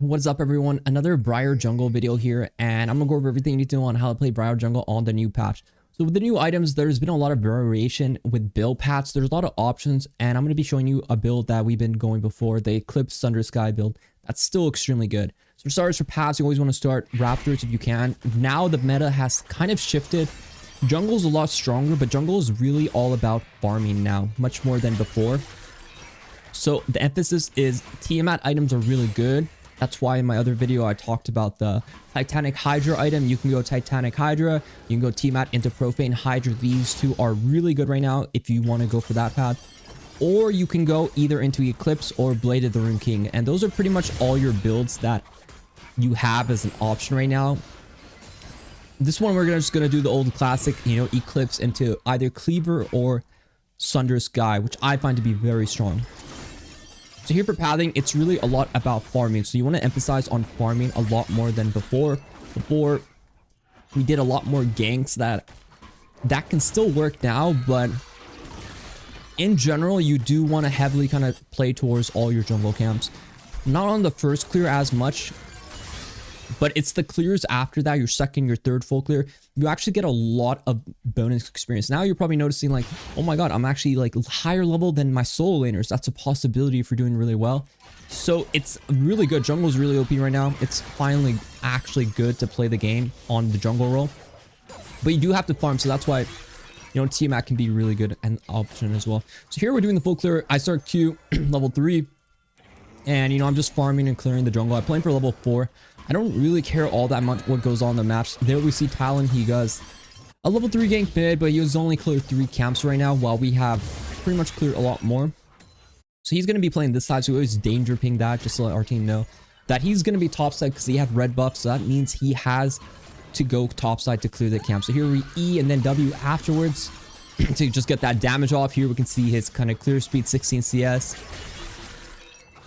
What is up, everyone? Another Briar jungle video here, and I'm gonna go over everything you need to know on how to play Briar jungle on the new patch. So with the new items, there's been a lot of variation with build paths. There's a lot of options, and I'm gonna be showing you a build that we've been going before, the Eclipse Thunder Sky build. That's still extremely good. So for starters, for paths, you always want to start Raptors if you can. Now the meta has kind of shifted. Jungle's a lot stronger, but jungle is really all about farming now, much more than before. So the emphasis is Tiamat items are really good. That's why in my other video I talked about the Titanic Hydra item. You can go Titanic Hydra, you can go Tiamat into Profane Hydra. These two are really good right now if you want to go for that path. Or you can go either into Eclipse or Blade of the Rune King. And those are pretty much all your builds that you have as an option right now. This one we're just going to do the old classic, Eclipse into either Cleaver or Thunder Sky, which I find to be very strong. So here for pathing, it's really a lot about farming. So you want to emphasize on farming a lot more than before. Before, we did a lot more ganks that can still work now, but in general, you do want to heavily kind of play towards all your jungle camps. Not on the first clear as much, but it's the clears after that, your second, your third full clear, you actually get a lot of bonus experience. Now you're probably noticing like, oh my god, I'm actually like higher level than my solo laners. That's a possibility if you're doing really well. So it's really good. Jungle is really OP right now. It's finally actually good to play the game on the jungle role. But you do have to farm, so that's why, Tiamat can be really good an option as well. So here we're doing the full clear. I start Q level 3. And, I'm just farming and clearing the jungle. I'm playing for level 4. I don't really care all that much what goes on in the maps. There we see Talon. He does a level 3 gank mid, but he has only cleared 3 camps right now, while we have pretty much cleared a lot more. So he's going to be playing this side, so we always danger ping that, just to let our team know that he's going to be top side because he had red buff. So that means he has to go top side to clear the camp. So here we E and then W afterwards to just get that damage off. Here we can see his kind of clear speed, 16 CS.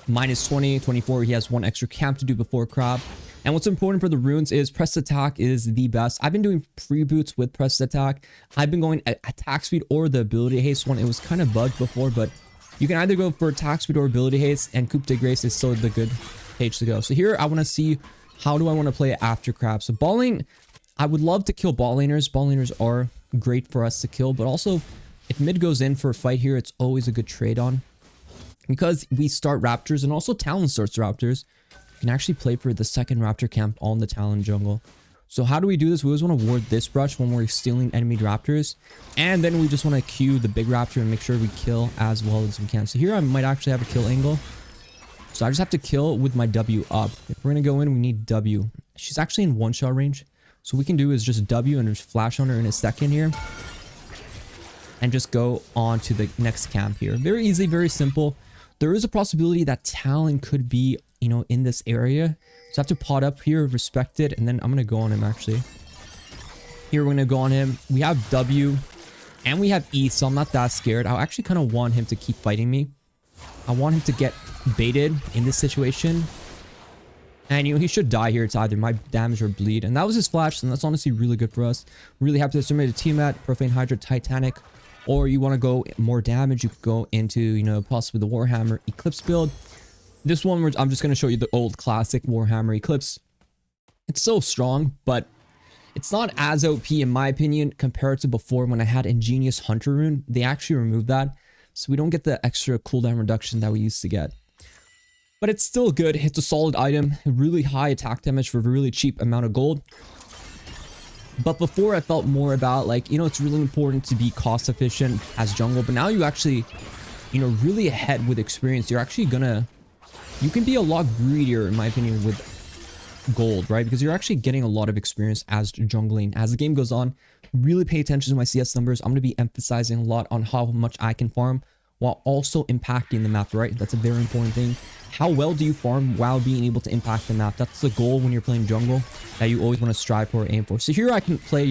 Minus 20, 24. He has 1 extra camp to do before crop. And what's important for the runes is press attack is the best. I've been doing free boots with press attack. I've been going attack speed or the ability haste one. It was kind of bugged before, but you can either go for attack speed or ability haste, and Coup de Grace is still the good page to go. So here I want to see, how do I want to play it after crab? So ball lane, I would love to kill ball laners. Ball laners are great for us to kill, but also if mid goes in for a fight here, it's always a good trade on. Because we start Raptors and also Talon starts Raptors, you can actually play for the second Raptor camp on the Talon jungle. So how do we do this? We always want to ward this brush when we're stealing enemy Raptors. And then we just want to queue the big Raptor and make sure we kill as well as we can. So here I might actually have a kill angle. So I just have to kill with my W up. If we're going to go in, we need W. She's actually in one-shot range. So what we can do is just W and just flash on her in a second here. And just go on to the next camp here. Very easy, very simple. There is a possibility that Talon could be, in this area. So I have to pot up here, respect it, and then I'm going to go on him actually. Here we're going to go on him. We have W and we have E, so I'm not that scared. I actually kind of want him to keep fighting me. I want him to get baited in this situation. And, he should die here. It's either my damage or bleed. And that was his flash, and that's honestly really good for us. Really happy to submit a Tiamat, Profane Hydra, Titanic. Or you want to go more damage, you could go into, possibly the Warhammer Eclipse build. This one, I'm just going to show you the old classic Warhammer Eclipse. It's so strong, but it's not as OP in my opinion compared to before when I had Ingenious Hunter Rune. They actually removed that, so we don't get the extra cooldown reduction that we used to get. But it's still good. It's a solid item. Really high attack damage for a really cheap amount of gold. But before I felt more about like, it's really important to be cost efficient as jungle. But now you actually, really ahead with experience. You're actually you can be a lot greedier in my opinion with gold, right? Because you're actually getting a lot of experience as jungling. As the game goes on, really pay attention to my CS numbers. I'm going to be emphasizing a lot on how much I can farm while also impacting the map, right? That's a very important thing. How well do you farm while being able to impact the map? That's the goal when you're playing jungle that you always want to strive for, aim for. So here I can play,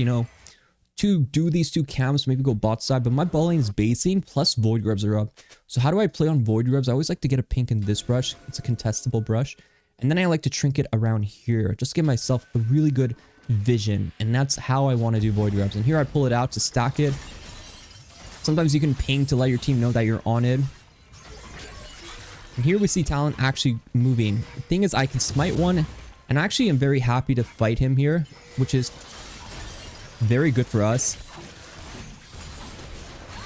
to do these 2 camps, maybe go bot side, but my ball lane is basing plus void grubs are up. So how do I play on void grubs? I always like to get a pink in this brush. It's a contestable brush. And then I like to trinket around here. Just give myself a really good vision. And that's how I want to do void grubs. And here I pull it out to stack it. Sometimes you can ping to let your team know that you're on it. And here we see Talon actually moving. The thing is, I can smite one, and I actually am very happy to fight him here, which is very good for us.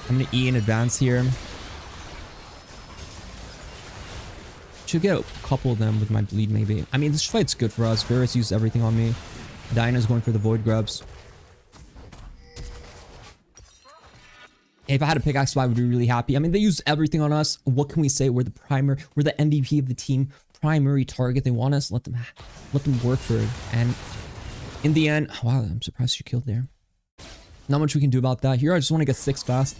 I'm going to E in advance here. Should get a couple of them with my bleed maybe. I mean, this fight's good for us. Varus used everything on me. Diana's going for the void grubs. If I had a pickaxe spot, I would be really happy. I mean, they use everything on us. What can we say? We're the MVP of the team. Primary target. They want us. Let them work for it. And in the end, wow, I'm surprised you killed there. Not much we can do about that. Here, I just want to get 6 fast.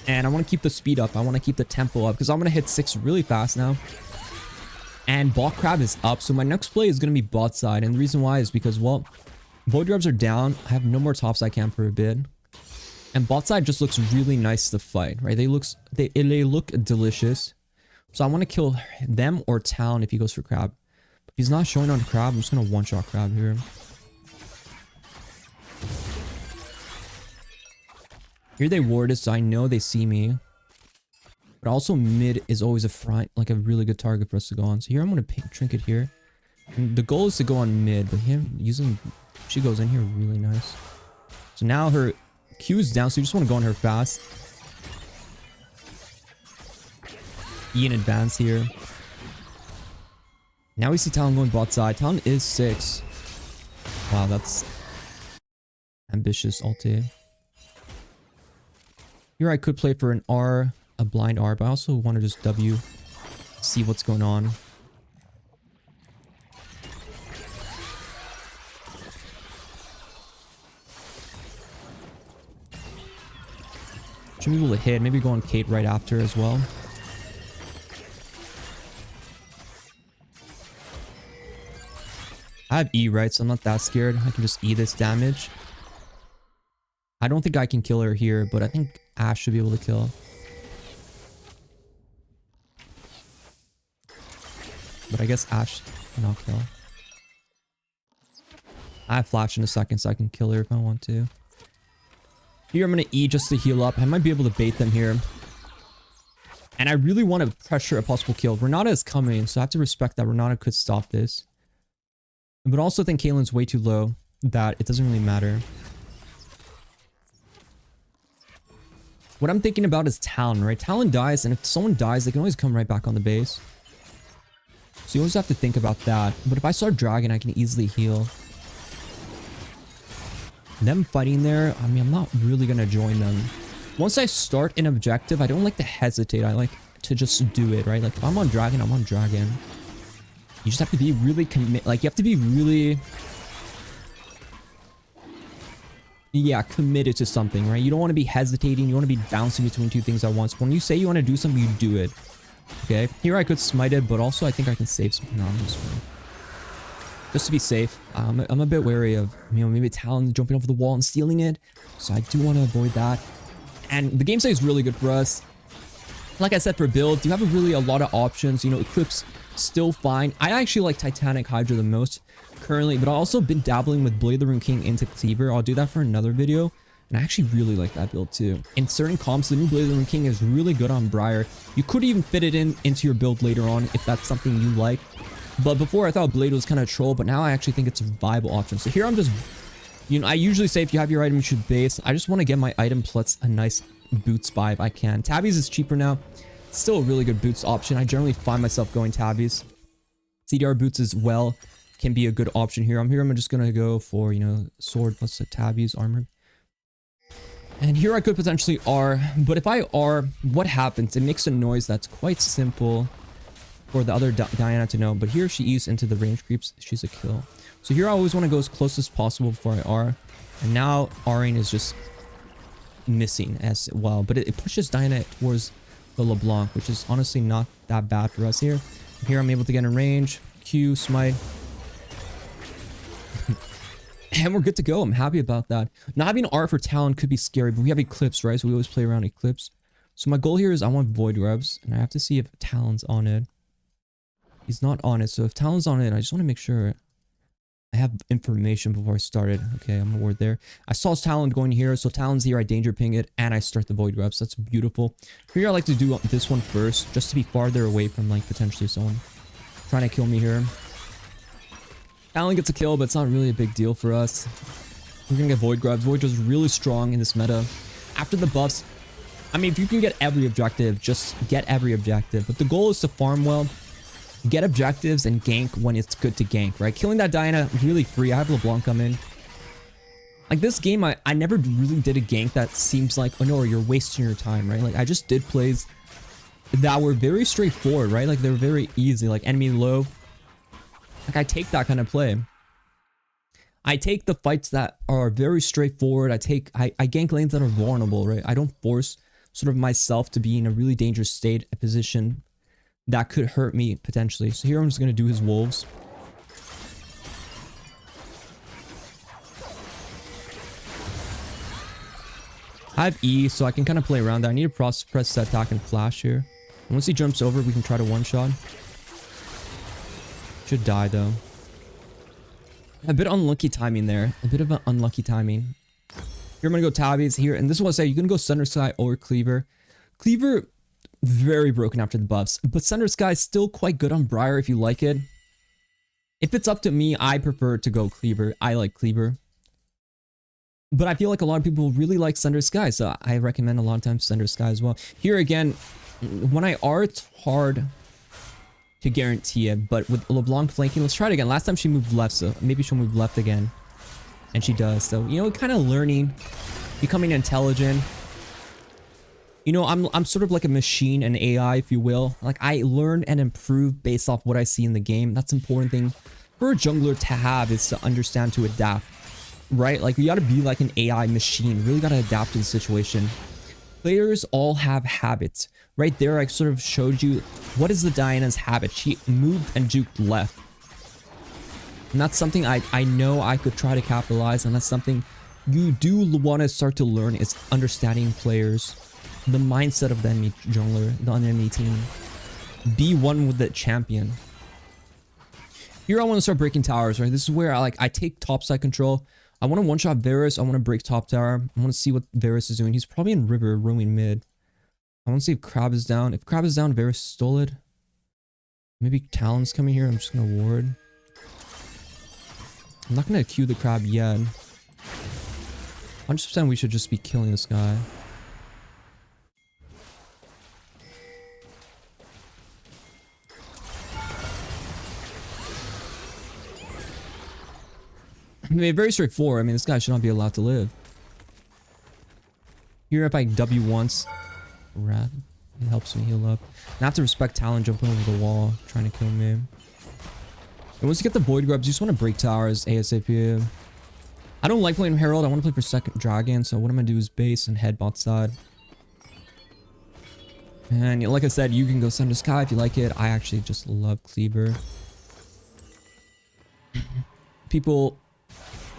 And I want to keep the speed up. I want to keep the tempo up because I'm going to hit 6 really fast now. And bot crab is up. So my next play is going to be bot side. And the reason why is because, well, void grubs are down. I have no more tops I can for a bit. And bot side just looks really nice to fight, right? They look delicious. So I want to kill them or Talon if he goes for crab. If he's not showing on crab, I'm just going to one-shot crab here. Here they warded, so I know they see me. But also mid is always a really good target for us to go on. So here I'm going to pink trinket here. And the goal is to go on mid, but she goes in here really nice. So now her Q is down, so you just want to go on her fast. E in advance here. Now we see Talon going bot side. Talon is 6. Wow, that's ambitious ulti. Here I could play for an R, a blind R, but I also want to just W, see what's going on. Should be able to hit. Maybe go on Kate right after as well. I have E, right? So I'm not that scared. I can just E this damage. I don't think I can kill her here, but I think Ashe should be able to kill. But I guess Ashe cannot kill. I have flash in a second, so I can kill her if I want to. Here I'm going to E just to heal up. I might be able to bait them here. And I really want to pressure a possible kill. Renata is coming, so I have to respect that Renata could stop this. But also think Caitlyn's way too low that it doesn't really matter. What I'm thinking about is Talon, right? Talon dies, and if someone dies, they can always come right back on the base. So you always have to think about that. But if I start Dragon, I can easily heal. Them fighting there, I mean, I'm not really going to join them. Once I start an objective, I don't like to hesitate. I like to just do it, right? Like, if I'm on Dragon, I'm on Dragon. You just have to be really you have to be really... Yeah, committed to something, right? You don't want to be hesitating. You want to be bouncing between 2 things at once. When you say you want to do something, you do it. Okay? Here I could smite it, but also I think I can save some... No, I'm just fine. Just to be safe. I'm a bit wary of, maybe Talon jumping over the wall and stealing it. So I do want to avoid that. And the game state is really good for us. Like I said, for build, you have a lot of options. Eclipse, still fine. I actually like Titanic Hydra the most currently, but I've also been dabbling with Blade the Rune King into Cleaver. I'll do that for another video. And I actually really like that build too. In certain comps, the new Blade the Rune King is really good on Briar. You could even fit it into your build later on if that's something you like. But before I thought Blade was kind of troll, but now I actually think it's a viable option. So here I'm just, I usually say if you have your item, you should base. I just want to get my item plus a nice boots buy if I can. Tabbies is cheaper now. It's still a really good boots option. I generally find myself going Tabbies. CDR boots as well can be a good option here. I'm just going to go for, sword plus a Tabbies armor. And here I could potentially R, but if I R, what happens? It makes a noise that's quite simple for the other Diana to know, but here she E's into the range creeps. She's a kill. So here I always want to go as close as possible before I R. And now R'ing is just missing as well, but it pushes Diana towards the LeBlanc, which is honestly not that bad for us here. Here I'm able to get in range, Q, smite. And we're good to go. I'm happy about that. Not having R for Talon could be scary, but we have Eclipse, right? So we always play around Eclipse. So my goal here is I want Void Grubs, and I have to see if Talon's on it. He's not on it, so if Talon's on it, I just want to make sure I have information before I started. Okay, I'm gonna ward there. I saw his Talon going here, so Talon's here. I danger ping it, and I start the Void Grubs. That's beautiful. Here, I like to do this one first, just to be farther away from, like, potentially someone trying to kill me here. Talon gets a kill, but it's not really a big deal for us. We're gonna get Void Grubs. Void Grubs really strong in this meta. After the buffs, I mean, if you can get every objective, just get every objective. But the goal is to farm well, get objectives, and gank when it's good to gank, right? Killing that Diana, really free. I have LeBlanc come in. Like, this game, I never really did a gank that seems like, oh no, you're wasting your time, right? Like, I just did plays that were very straightforward, right? Like, they were very easy, like enemy low. Like, I take that kind of play. I take the fights that are very straightforward. I gank lanes that are vulnerable, right? I don't force sort of myself to be in a really dangerous state, a position that could hurt me potentially. So here I'm just going to do his wolves. I have E, so I can kind of play around that. I need to press set attack and flash here. And once he jumps over, we can try to one-shot. Should die, though. A bit unlucky timing there. A bit of an unlucky timing. Here I'm going to go Tabbies here. And this is what I say. You can go Thunder Sky or Cleaver. Cleaver, very broken after the buffs. But Thunder Sky is still quite good on Briar if you like it. If it's up to me, I prefer to go Cleaver. I like Cleaver. But I feel like a lot of people really like Thunder Sky. So I recommend a lot of times Thunder Sky as well. Here again, when I R, it's hard to guarantee it, but with LeBlanc flanking, let's try it again. Last time she moved left, so maybe she'll move left again. And she does. So, you know, kind of learning, becoming intelligent. You know, I'm sort of like a machine, an AI, if you will. Like, I learn and improve based off what I see in the game. That's an important thing for a jungler to have, is to understand, to adapt, right? Like, you gotta be like an AI machine. You really gotta adapt to the situation. Players all have habits. Right there, I sort of showed you what is the Diana's habit. She moved and juked left. And that's something I know I could try to capitalize, and that's something you do want to start to learn, is understanding players, the mindset of the enemy jungler, the enemy team. Be one with the champion. Here I want to start breaking towers, right? This is where I take topside control. I want to one-shot Varus. I want to break top tower. I want to see what Varus is doing. He's probably in river, roaming mid. I want to see if Crab is down. If Crab is down, Varus stole it. Maybe Talon's coming here. I'm just going to ward. I'm not going to queue the Crab yet. 100% we should just be killing this guy. I mean, very straightforward. I mean, this guy should not be allowed to live. Here, if I W once, Rat, it helps me heal up. And I have to respect Talon jumping over the wall, trying to kill me. And once you get the Void Grubs, you just want to break towers ASAP. I don't like playing Herald. I want to play for second Dragon, so what I'm going to do is base and head bot side. And like I said, you can go Thunder Sky if you like it. I actually just love Cleaver. People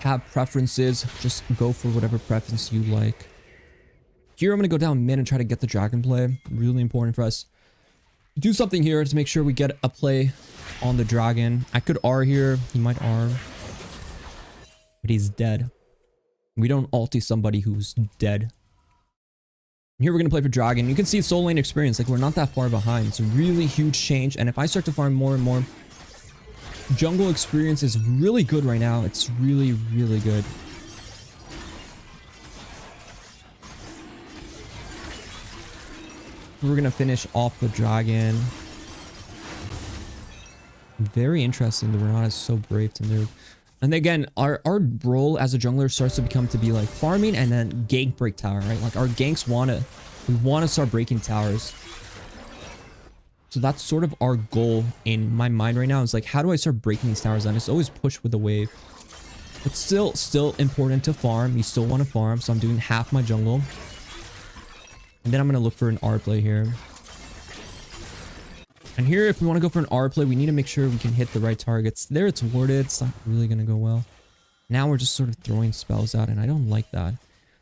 have preferences. Just go for whatever preference you like. Here, I'm going to go down mid and try to get the dragon play. Really important for us. Do something here to make sure we get a play on the dragon. I could R here. He might R. But he's dead. We don't ulti somebody who's dead. Here we're going to play for dragon. You can see soul lane experience. Like, we're not that far behind. It's a really huge change. And if I start to farm more and more, jungle experience is really good right now. It's really, really good. We're going to finish off the dragon. Very interesting that we're not as so brave to move. And again, our role as a jungler starts to become to be like farming and then gank break tower, right? Like, our ganks we want to start breaking towers. So that's sort of our goal in my mind right now, is like, how do I start breaking these towers down? It's always push with the wave. But still important to farm. You still want to farm, so I'm doing half my jungle. And then I'm going to look for an R play here. And here, if we want to go for an R play, we need to make sure we can hit the right targets. There, it's warded. It's not really going to go well. Now we're just sort of throwing spells out, and I don't like that.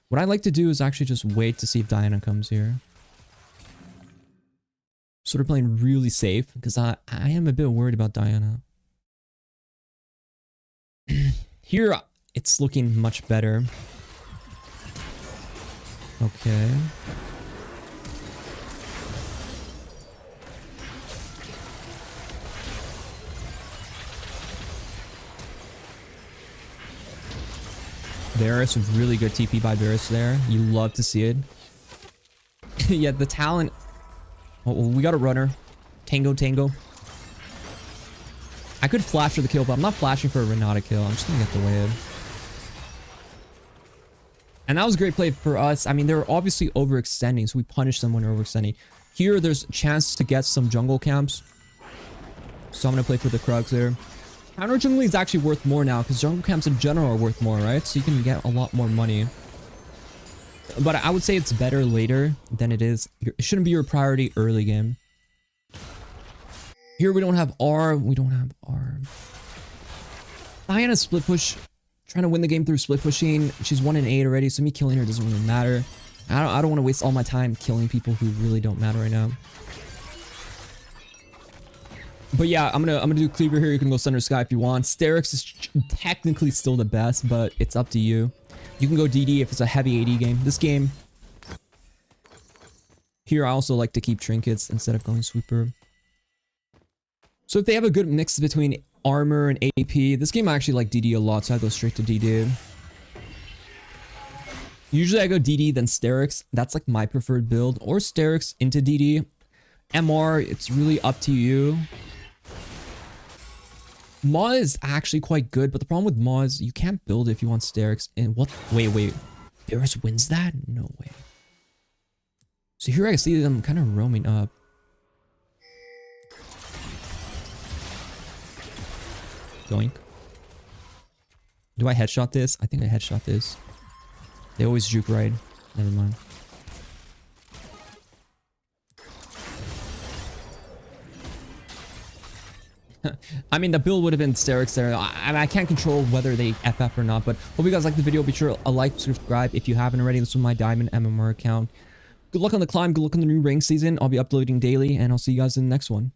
What I like to do is actually just wait to see if Diana comes here. Sort of playing really safe, because I am a bit worried about Diana. Here, it's looking much better. Okay. Varus, really good TP by Varus there. You love to see it. Yeah, the talent. Oh, we got a runner. Tango, tango. I could flash for the kill, but I'm not flashing for a Renata kill. I'm just gonna get the wave. And that was a great play for us. I mean, they were obviously overextending, so we punished them when they're overextending. Here, there's a chance to get some jungle camps. So I'm gonna play for the Krugs there. Counter jungling is actually worth more now, because jungle camps in general are worth more, right? So you can get a lot more money. But I would say it's better later than it is. It shouldn't be your priority early game. Here we don't have R. We don't have R. Diana split push. Trying to win the game through split pushing. She's 1-8 already, so me killing her doesn't really matter. I don't want to waste all my time killing people who really don't matter right now. But yeah, I'm gonna do Cleaver here. You can go Thunder Sky if you want. Sterix is technically still the best, but it's up to you. You can go DD if it's a heavy AD game. This game here, I also like to keep trinkets instead of going sweeper. So if they have a good mix between armor and AP, this game I actually like DD a lot, so I go straight to DD. Usually I go DD then Sterix. That's like my preferred build, or Sterix into DD. MR, it's really up to you. Maw is actually quite good, but the problem with Maw is you can't build it if you want Sterix. And what? Wait. Varus wins that? No way. So here I see them kind of roaming up. Doink. Do I headshot this? I think I headshot this. They always juke right. Never mind. I mean, the build would have been Sterix there. I can't control whether they FF or not, but hope you guys like the video. Be sure to like, subscribe if you haven't already. This was my Diamond MMR account. Good luck on the climb. Good luck on the new rank season. I'll be uploading daily, and I'll see you guys in the next one.